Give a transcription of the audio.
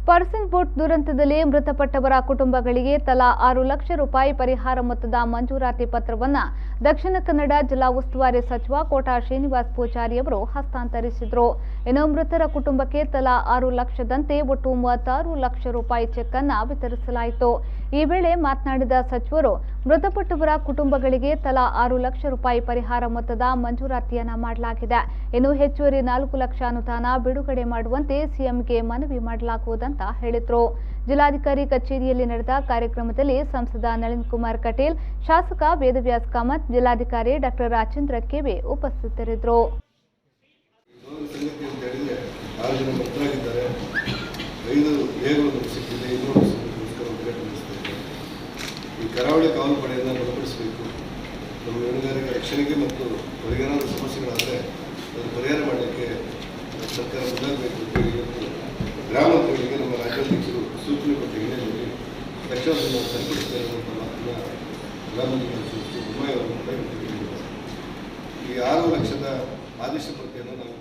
Person boat ದುರಂತದಲ್ಲಿ ಮೃತಪಟ್ಟವರ ಕುಟುಂಬಗಳಿಗೆ ತಲಾ 6 ಲಕ್ಷ ರೂಪಾಯಿ ಪರಿಹಾರ ಮೊತ್ತದ ಮಂಜೂರಾತಿ ಪತ್ರವನ್ನು ದಕ್ಷಿಣ ಕನ್ನಡ ಜಿಲ್ಲಾ ಉಸ್ತುವಾರಿ ಸಚಿವ ಕೋಟ ಶ್ರೀನಿವಾಸ್ ಪೂಜಾರಿ ಅವರು ಹಸ್ತಾಂತರಿಸಿದರು. ಇನ್ನು ಮೃತರ ಕುಟುಂಬಕ್ಕೆ ತಲಾ 6 ಲಕ್ಷದಂತೆ ಒಟ್ಟು 36 ಲಕ್ಷ ರೂಪಾಯಿ ಚೆಕ್ ಅನ್ನು ವಿತರಿಸಲಾಯಿತು. ಈ ವೇಳೆ ಮಾತನಾಡಿದ ಸಚಿವರು, ಮೃತಪಟ್ಟವರ ಕುಟುಂಬಗಳಿಗೆ ತಲಾ 6 ಲಕ್ಷ ರೂಪಾಯಿ ಪರಿಹಾರ ಮೊತ್ತದ ಮಂಜೂರಾತಿಯನ್ನ ಮಾಡಲಾಗಿದೆ. ಇನ್ನು ಹೆಚ್ಚುವರಿ 4 ಲಕ್ಷ ಅನುದಾನ ಬಿಡುಗಡೆ ಮಾಡುವಂತೆ ಸಿಎಂಗೆ ಮನವಿ ಮಾಡಲಾಗುವುದಂತ ಹೇಳಿದರು. ಜಿಲ್ಲಾಧಿಕಾರಿ ಕಚೇರಿಯಲ್ಲಿ ನಡೆದ ಕಾರ್ಯಕ್ರಮದಲ್ಲಿ ಸಂಸದ ನಳಿನ್ ಕುಮಾರ್ ಕಟೀಲ್, ಶಾಸಕ ವೇದವ್ಯಾಸ್ ಕಾಮತ್, ಜಿಲ್ಲಾಧಿಕಾರಿ ಡಾಕ್ಟರ್ ರಾಜೇಂದ್ರ ಕೆವಿ ಉಪಸ್ಥಿತರಿದ್ದರು. ಕರಾವಳಿ ಕಾವಲು ಪಡೆಯನ್ನು ಬಲಪಡಿಸಬೇಕು. ನಮ್ಮ ಮೀನುಗಾರಿಕೆ ರಕ್ಷಣೆಗೆ ಮತ್ತು ಅವರಿಗೇನಾದರೂ ಸಮಸ್ಯೆಗಳಾದರೆ ಅದನ್ನು ಪರಿಹಾರ ಮಾಡಲಿಕ್ಕೆ ಸರ್ಕಾರ ಮುಂದಾಗಬೇಕು ಅಂತ ಹೇಳಿ ಇವತ್ತು ಗ್ರಾಮ ಮಂತ್ರಿಗಳಿಗೆ ನಮ್ಮ ರಾಜ್ಯಾಧ್ಯಕ್ಷರು ಸೂಚನೆ ಕೊಟ್ಟ ಹಿನ್ನೆಲೆಯಲ್ಲಿ ತಕ್ಷಣದಲ್ಲಿ ನಾವು ಸರಿಪಡಿಸ್ತೇವೆ ಅನ್ನುವಂಥ ಮಾತನ್ನು ಗ್ರಾಮ ಮಂತ್ರಿ ಬೊಮ್ಮಾಯಿ ಅವರ ಈ 6 ಲಕ್ಷದ ಆದೇಶ ಪ್ರತಿಯನ್ನು ನಾವು